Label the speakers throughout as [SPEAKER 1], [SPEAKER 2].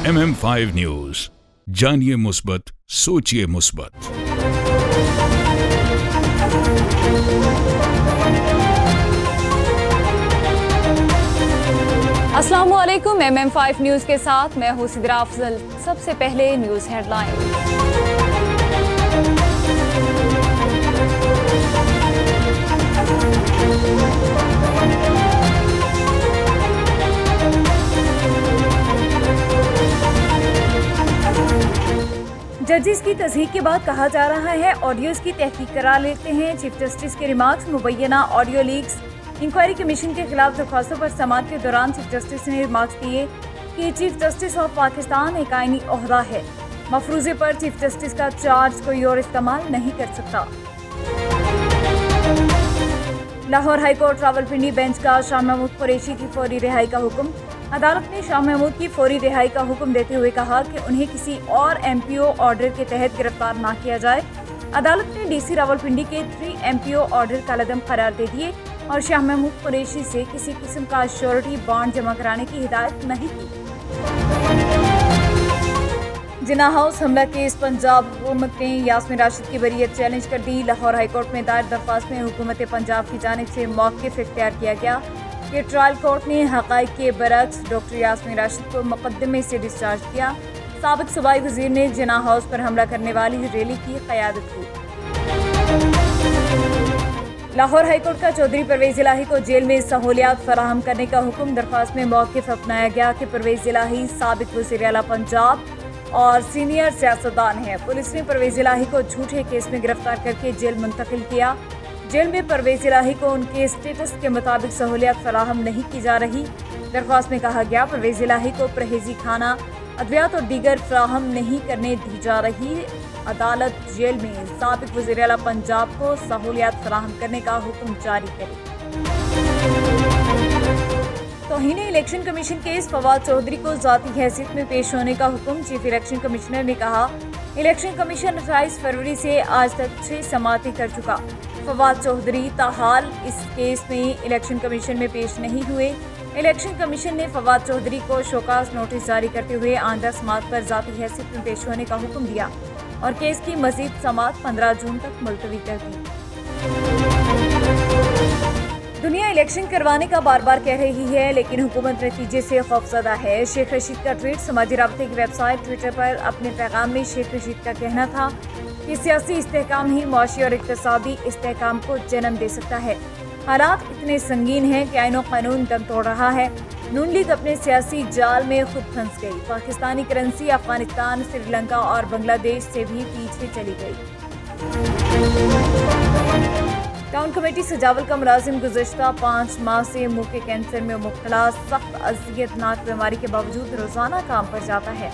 [SPEAKER 1] MM5 news, जानिए मुस्बत, सोचिए मुस्बत।
[SPEAKER 2] अस्सलामुअलैकुम। MM5 न्यूज के साथ मैं हूं सिद्रा अफजल। सबसे पहले न्यूज हेडलाइन। जजिस की तस्दीक के बाद कहा जा रहा है ऑडियोज की तहकीक करा लेते हैं। चीफ जस्टिस के रिमार्क्स, मुबैना ऑडियो लीक्स, इंक्वायरी कमीशन के खिलाफ दरख्वास्तों पर समाअत के दौरान चीफ जस्टिस ने रिमार्क्स दिए कि चीफ जस्टिस ऑफ पाकिस्तान एक आईनी ओहदा है। मफरूजे पर चीफ जस्टिस का चार्ज कोई और इस्तेमाल नहीं कर सकता। Lahore high court Rawalpindi bench का शाह महमूद कुरैशी की फौरी रिहाई का हुक्म। अदालत ने शाह महमूद की फौरी रिहाई का हुक्म देते हुए कहा कि उन्हें किसी और MPO ऑर्डर के तहत गिरफ्तार ना किया जाए। अदालत ने DC रावलपिंडी के 3 MPO ऑर्डर कलअदम करार दे दिए और शाह महमूद कुरैशी से किसी किस्म का श्योरिटी बॉन्ड जमा कराने की हिदायत नहीं की। जिन्ना हाउस हमला केस पंजाब हुकूमत ने यास्मीन राशिद की बरीयत चैलेंज कर दी। लाहौर हाई कोर्ट में दायर दरख्वास्त में हुकूमत पंजाब की जानिब से मौक़िफ़ इख्तियार किया गया कि ट्रायल कोर्ट ने हक़ाइक़ के बरक्स डॉक्टर यास्मीन राशिद को मुक़दमे से डिस्चार्ज किया। साबिक़ सूबाई वज़ीर ने जिन्ना हाउस पर हमला करने वाली रैली की क़यादत की। लाहौर हाई कोर्ट का चौधरी परवेज़ इलाही को जेल में सहूलियात फराहम करने का हुक्म। दरख्वास्त में मौक़िफ़ अपनाया गया कि परवेज़ इलाही साबिक़ वज़ीर आला पंजाब और सीनियर सियासतदान है। पुलिस ने परवेज़ इलाही को झूठे केस में गिरफ्तार करके जेल मुंतकिल किया। जेल में परवेज़ इलाही को उनके स्टेटस के मुताबिक सहूलियत फराहम नहीं की जा रही। दरख्वास्त में कहा गया परवेज़ इलाही को परहेजी खाना, अद्वियात और दीगर फराहम नहीं करने दी जा रही। अदालत जेल में साबिक़ वज़ीर आला पंजाब को सहूलियत फराहम करने का हुक्म जारी करे। तौहीन election commission case, Fawad Chaudhry को ज़ाती हैसियत में पेश होने का हुक्म। चीफ इलेक्शन कमिश्नर ने कहा इलेक्शन कमीशन 28 फरवरी से आज तक 6 समाअतें कर चुका। फवाद चौधरी ताहाल इस केस में इलेक्शन कमीशन में पेश नहीं हुए। इलेक्शन कमीशन ने फवाद चौधरी को शोकास नोटिस जारी करते हुए आइंदा समाअत पर ज़ाती हैसियत में पेश होने का हुक्म दिया और केस की मज़ीद समाअत 15 जून तक मुलतवी कर दी। दुनिया इलेक्शन करवाने का बार बार कह रही है, लेकिन हुकूमत नतीजे से खौफज़दा है। शेख रशीद का ट्वीट। समाजी राब्ते की वेबसाइट ट्विटर पर अपने पैगाम में शेख रशीद का कहना था कि सियासी इस्तेहकाम ही मुआशी और इक़्तिसादी इस्तेहकाम को जन्म दे सकता है। हालात इतने संगीन हैं कि आईन व क़ानून दम तोड़ रहा है। नून लीग अपने सियासी जाल में खुद फंस गई। पाकिस्तानी करेंसी अफगानिस्तान, श्रीलंका और बांग्लादेश से भी पीछे चली गई। टाउन कमेटी सजावल का मुलाजिम गुज़श्ता 5 माह से मुंह के कैंसर में मुब्तला सख्त अज़ियतनाक बीमारी के बावजूद रोज़ाना काम पर जाता है।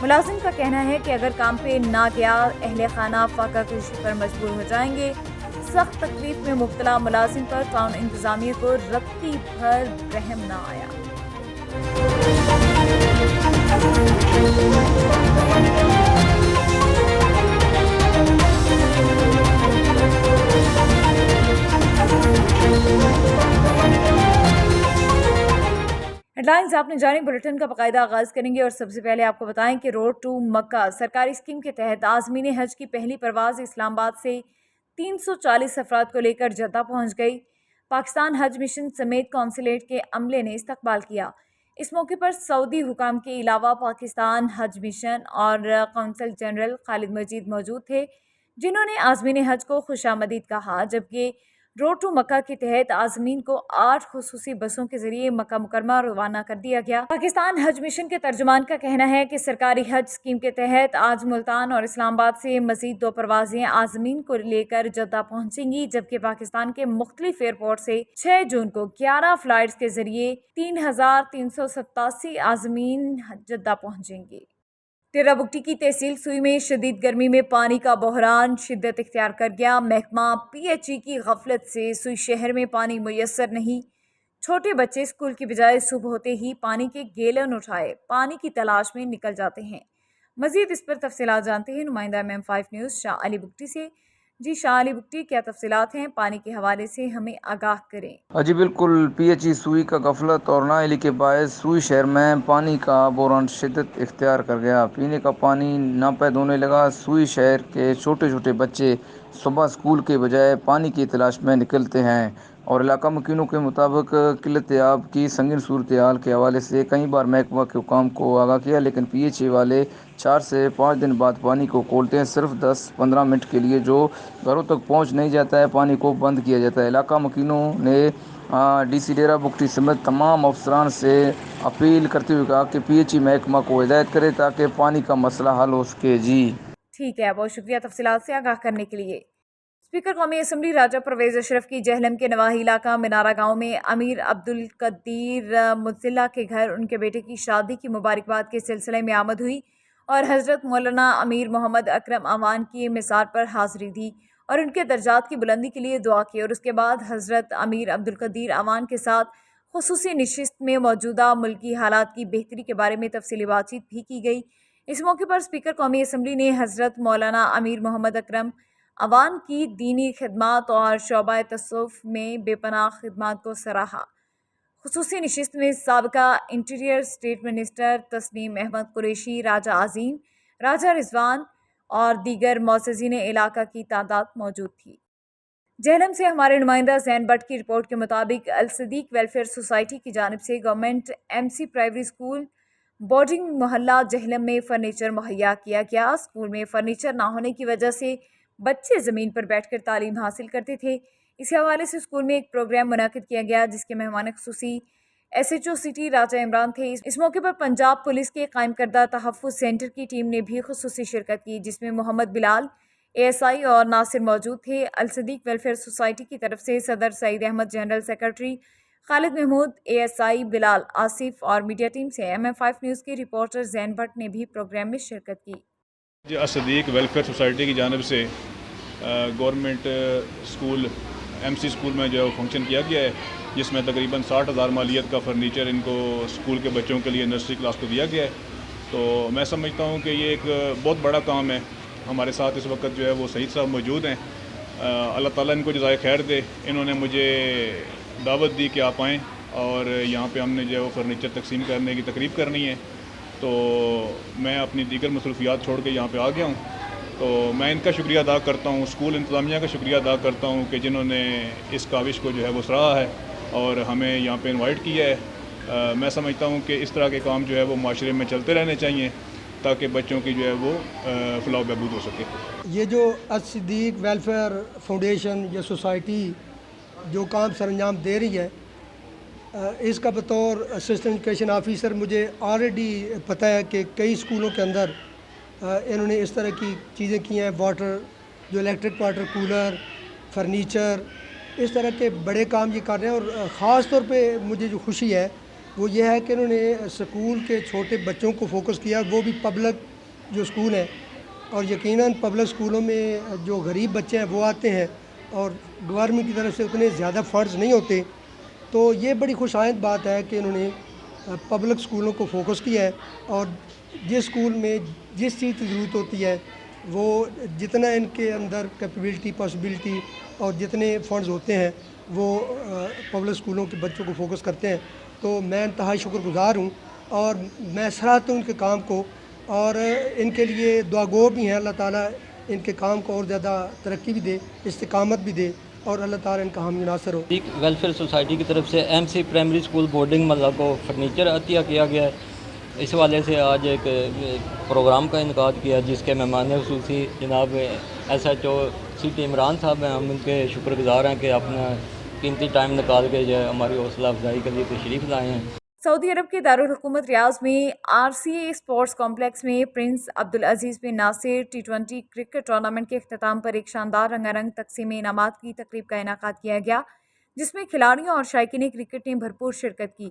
[SPEAKER 2] मुलाजिम का कहना है कि अगर काम पे ना गया अहले खाना फाका कृषि पर मजबूर हो जाएंगे। सख्त तकलीफ में मुब्तला मुलाजिम पर टाउन इंतज़ामिया को रत्ती भर रहम ना आया। हेडलाइंस आपने जानी। बुलेटिन का बाकायदा आगाज करेंगे और सबसे पहले आपको बताएं कि रोड टू मक्का सरकारी स्कीम के तहत आज़मीन हज की पहली परवाज़ इस्लामाबाद से 340 अफराद को लेकर जद्दा पहुंच गई। पाकिस्तान हज मिशन समेत कौंसलेट के अमले ने इस्तकबाल किया। इस मौके पर सऊदी हुकाम के अलावा पाकिस्तान हज मिशन और कौंसल जनरल खालिद मजीद मौजूद थे, जिन्होंने आज़मीन हज को खुशामदीद कहा। जबकि रोड टू मक्का के तहत आज़मीन को 8 खुसूसी बसों के जरिए मक्का मुकरमा रवाना कर दिया गया। पाकिस्तान हज मिशन के तर्जुमान का कहना है कि सरकारी हज स्कीम के तहत आज मुल्तान और इस्लामाबाद से मजीद 2 परवाजें आज़मीन को लेकर जद्दा पहुंचेंगी, जबकि पाकिस्तान के मुख्तलिफ एयरपोर्ट से 6 जून को 11 फ्लाइट्स के जरिए 3387 आज़मीन जद्दा पहुंचेंगे। टेरा बुगटी की तहसील सुई में शदीद गर्मी में पानी का बहरान शिद्दत इख्तियार कर गया। महकमा PHE की गफलत से सुई शहर में पानी मुयस्सर नहीं। छोटे बच्चे स्कूल की बजाय सुबह होते ही पानी के गैलन उठाए पानी की तलाश में निकल जाते हैं। मजीद इस पर तफसीलात जानते हैं नुमाइंदा MM5 न्यूज़ शाह अली बुगटी से। جی شاہ علی بگٹی، کیا تفصیلات ہیں؟ پانی کے حوالے سے ہمیں آگاہ کریں۔
[SPEAKER 3] جی بالکل، پی ایچ ای سوئی کا غفلت اور نااہلی کے باعث سوئی شہر میں پانی کا بحران شدت اختیار کر گیا۔ پینے کا پانی ناپید ہونے لگا۔ سوئی شہر کے چھوٹے چھوٹے بچے صبح اسکول کے بجائے پانی کی تلاش میں نکلتے ہیں، اور علاقہ مکینوں کے مطابق قلت آب کی سنگین صورتحال کے حوالے سے کئی بار محکمہ کے حکام کو آگاہ کیا، لیکن پی ایچ ای والے 4 سے 5 دن بعد پانی کو کھولتے ہیں۔ صرف 10-15 منٹ کے لیے جو گھروں تک پہنچ نہیں جاتا ہے، پانی کو بند کیا جاتا ہے۔ علاقہ مکینوں نے ڈی سی ڈیرہ بگٹی سمیت تمام افسران سے اپیل کرتے ہوئے کہا کہ پی ایچ ای محکمہ کو ہدایت کرے تاکہ پانی کا مسئلہ حل ہو سکے۔ جی
[SPEAKER 2] ٹھیک ہے، بہت شکریہ تفصیلات سے آگاہ کرنے کے لیے۔ اسپیکر قومی اسمبلی راجہ پرویز اشرف کی جہلم کے نواحی علاقہ منارہ گاؤں میں امیر عبدالقدیر مزلہ کے گھر ان کے بیٹے کی شادی کی مبارکباد کے سلسلے میں آمد ہوئی اور حضرت مولانا امیر محمد اکرم اعوان کی مزار پر حاضری دی اور ان کے درجات کی بلندی کے لیے دعا کی، اور اس کے بعد حضرت امیر عبدالقدیر اعوان کے ساتھ خصوصی نشست میں موجودہ ملکی حالات کی بہتری کے بارے میں تفصیلی بات چیت بھی کی گئی۔ اس موقع پر اسپیکر قومی اسمبلی نے حضرت مولانا امیر محمد اکرم اعوان کی دینی خدمات اور شعبہ تصوف میں بے پناہ خدمات کو سراہا۔ خصوصی نشست میں سابقہ interior state minister Tasneem Ahmed Qureshi, Raja Azeem, Raja Rizwan اور دیگر معززین علاقہ کی تعداد موجود تھی۔ جہلم سے ہمارے نمائندہ زین بٹ کی رپورٹ کے مطابق الصدیق ویلفیئر سوسائٹی کی جانب سے government M C primary school boarding محلہ جہلم میں فرنیچر مہیا کیا گیا۔ اسکول میں فرنیچر نہ ہونے کی وجہ سے بچے زمین پر بیٹھ کر تعلیم حاصل کرتے تھے۔ اسی حوالے سے اسکول میں ایک پروگرام منعقد کیا گیا جس کے مہمان خصوصی ایس ایچ او سٹی راجہ عمران تھے۔ اس موقع پر پنجاب پولیس کے قائم کردہ تحفظ سینٹر کی ٹیم نے بھی خصوصی شرکت کی، جس میں محمد بلال اے ایس آئی اور ناصر موجود تھے۔ الصدیق ویلفیئر سوسائٹی کی طرف سے صدر Saeed Ahmed, general secretary Khalid Mahmood, A S I Bilal Asif اور میڈیا ٹیم سے ایم ایم 5 نیوز کے رپورٹر زین بٹ نے بھی پروگرام میں شرکت کی۔
[SPEAKER 4] جی الصدیق ویلفیئر سوسائٹی کی جانب سے گورنمنٹ اسکول ایم سی اسکول میں جو فنکشن کیا گیا ہے، جس میں تقریباً 60,000 مالیت کا فرنیچر ان کو اسکول کے بچوں کے لیے نرسری کلاس کو دیا گیا ہے۔ تو میں سمجھتا ہوں کہ یہ ایک بہت بڑا کام ہے۔ ہمارے ساتھ اس وقت جو ہے وہ سعید صاحب موجود ہیں، اللہ تعالیٰ ان کو جزائے خیر دے۔ انہوں نے مجھے دعوت دی کہ آپ آئیں اور یہاں پہ ہم نے جو ہے وہ فرنیچر تقسیم کرنے کی تقریب کرنی ہے، تو میں اپنی دیگر مصروفیات چھوڑ کے یہاں پہ آ گیا ہوں۔ تو میں ان کا شکریہ ادا کرتا ہوں، اسکول انتظامیہ کا شکریہ ادا کرتا ہوں کہ جنہوں نے اس کاوش کو جو ہے وہ سراہا ہے اور ہمیں یہاں پہ انوائٹ کیا ہے۔ میں سمجھتا ہوں کہ اس طرح کے کام جو ہے وہ معاشرے میں چلتے رہنے چاہیے تاکہ بچوں کی جو ہے وہ فلاح و بہبود ہو سکے۔
[SPEAKER 5] یہ جو الصدیق ویلفیئر فاؤنڈیشن یا سوسائٹی جو کام سر انجام دے رہی ہے، اس کا بطور اسسٹنٹ ایجوکیشن آفیسر مجھے آلریڈی پتہ ہے کہ کئی اسکولوں کے اندر انہوں نے اس طرح کی چیزیں کی ہیں، واٹر جو الیکٹرک واٹر کولر، فرنیچر، اس طرح کے بڑے کام یہ کر رہے ہیں۔ اور خاص طور پہ مجھے جو خوشی ہے وہ یہ ہے کہ انہوں نے اسکول کے چھوٹے بچوں کو فوکس کیا، وہ بھی پبلک جو اسکول ہیں، اور یقیناً پبلک اسکولوں میں جو غریب بچے ہیں وہ آتے ہیں اور گورنمنٹ کی طرف سے اتنے زیادہ فنڈز نہیں ہوتے، تو یہ بڑی خوش آئند بات ہے کہ انہوں نے پبلک اسکولوں کو فوکس کیا ہے، اور جس اسکول میں جس چیز کی ضرورت ہوتی ہے وہ جتنا ان کے اندر کیپیبلٹی، پاسبلٹی اور جتنے فنڈز ہوتے ہیں وہ پبلک اسکولوں کے بچوں کو فوکس کرتے ہیں۔ تو میں انتہائی شکر گزار ہوں اور میں سراہتا ہوں ان کے کام کو، اور ان کے لیے دعا گو بھی ہیں۔ اللہ تعالیٰ ان کے کام کو اور زیادہ ترقی بھی دے، استقامت بھی دے، اور اللہ تعالیٰ ان کا حامی ناصر ہو۔
[SPEAKER 6] ویلفیئر سوسائٹی کی طرف سے M C primary school boarding محلہ کو فرنیچر عطیہ کیا گیا ہے۔ اس حوالے سے آج ایک پروگرام کا انعقاد کیا جس کے مہمان خصوصی جناب ایس ایچ او سٹی عمران صاحب ہیں۔ ہم ان کے شکر گزار ہیں کہ اپنا قیمتی ٹائم نکال کے جو ہے ہماری حوصلہ افزائی کے لیے تشریف لائے ہیں۔
[SPEAKER 2] سعودی عرب کے دارالحکومت ریاض میں R C A sports complex میں پرنس عبدالعزیز بن ناصر ٹی20 کرکٹ ٹورنامنٹ کے اختتام پر ایک شاندار رنگا رنگ تقسیم انعامات کی تقریب کا انعقاد کیا گیا، جس میں کھلاڑیوں اور شائقین کرکٹ نے بھرپور شرکت کی۔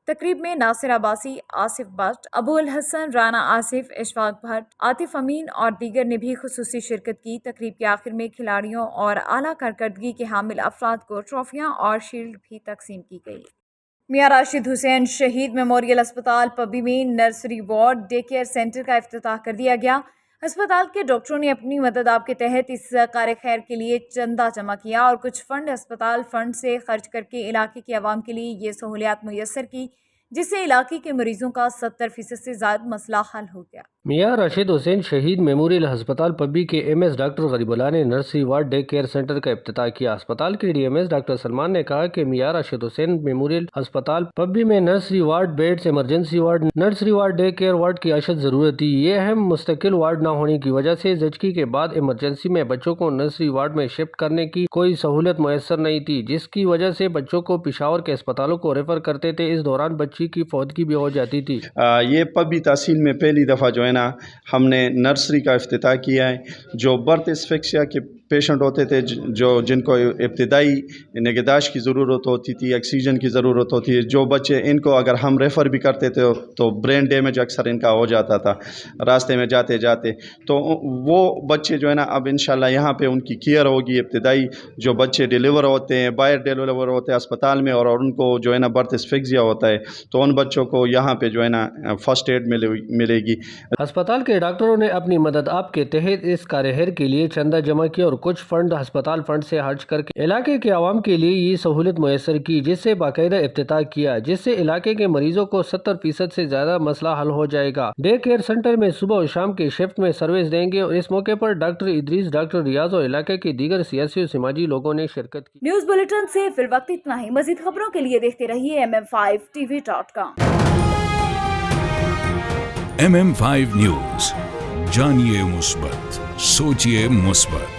[SPEAKER 2] تقریب میں ناصر عباسی، آصف بٹ، ابو الحسن رانا آصف، اشفاق بھٹ، عاطف امین اور دیگر نے بھی خصوصی شرکت کی۔ تقریب کے آخر میں کھلاڑیوں اور اعلیٰ کارکردگی کے حامل افراد کو ٹرافیاں اور شیلڈ بھی تقسیم کی گئی۔ میاں راشد حسین شہید میموریل اسپتال پبی میں nursery ward day care centre کا افتتاح کر دیا گیا۔ अस्पताल के डॉक्टरों ने अपनी मदद आपके तहत इस कार्य खैर के लिए चंदा जमा किया और कुछ फंड अस्पताल फंड से खर्च करके इलाके के आवाम के लिए ये सहूलियात मुयस्सर की, जिससे इलाके के मरीजों का 70% से ज़्यादा मसला हल हो गया।
[SPEAKER 7] मियां राशिद हुसैन शहीद मेमोरियल अस्पताल पब्बी के एमएस डॉक्टर गरीबुल्लाह ने nursery ward day care centre का इफ्तिताह किया। अस्पताल के डीएमएस डॉक्टर सलमान ने कहा कि मियां राशिद हुसैन मेमोरियल अस्पताल पब्बी में nursery ward beds, emergency ward, nursery ward, day care ward की अशद ज़रूरत थी। ये अहम मुस्तकिल वार्ड न होने की वजह से जचकी के बाद इमरजेंसी में बच्चों को नर्सरी वार्ड में शिफ्ट करने की कोई सहूलत मैसर नहीं थी, जिसकी वजह से बच्चों को पेशावर के अस्पतालों को रेफर करते थे। इस दौरान बच्ची की फौतगी भी हो जाती थी।
[SPEAKER 8] ये पब्बी तहसील में पहली दफ़ा जो है ना हमने नर्सरी का इफ्तिताह किया है। जो बर्थ एस्फिक्सिया के पेशेंट होते थे, जो जिनको इब्तदाई निगहदाश्त की ज़रूरत होती थी, ऑक्सीजन की ज़रूरत होती है, जो बच्चे इनको अगर हम रेफ़र भी करते थे तो ब्रेन डैमेज अक्सर इनका हो जाता था रास्ते में जाते जाते, तो वो बच्चे जो है ना अब इंशाल्लाह यहाँ पे उनकी केयर होगी। इब्तदाई जो बच्चे डिलीवर होते हैं, बाहर डिलीवर होते हैं अस्पताल में, और उनको जो है ना बर्थ एस्फिक्सिया होता है, तो उन बच्चों को यहाँ पे जो है ना फर्स्ट एड मिलेगी।
[SPEAKER 7] अस्पताल के डॉक्टरों ने अपनी मदद आपके तहत इस कार्यहर के लिए चंदा जमा किया और कुछ फंड अस्पताल फंड से खर्च करके इलाके के आवाम के लिए ये सहूलत मैसर की, जिससे बाकायदा इफ्तिताह किया, जिससे इलाके के मरीजों को 70% से ज्यादा मसला हल हो जाएगा। डे केयर सेंटर में सुबह और शाम के शिफ्ट में सर्विस देंगे और इस मौके पर डॉक्टर इदरीस, डॉक्टर रियाज और इलाके के दीगर सियासी और समाजी लोगों ने शिरकत की।
[SPEAKER 2] न्यूज़ बुलेटिन से फिल वक्त इतना ही। मज़ीद खबरों के लिए देखते रहिए mm5tv.com।
[SPEAKER 1] MM5 न्यूज, जानिए मुस्बत, सोचिए मुस्बत।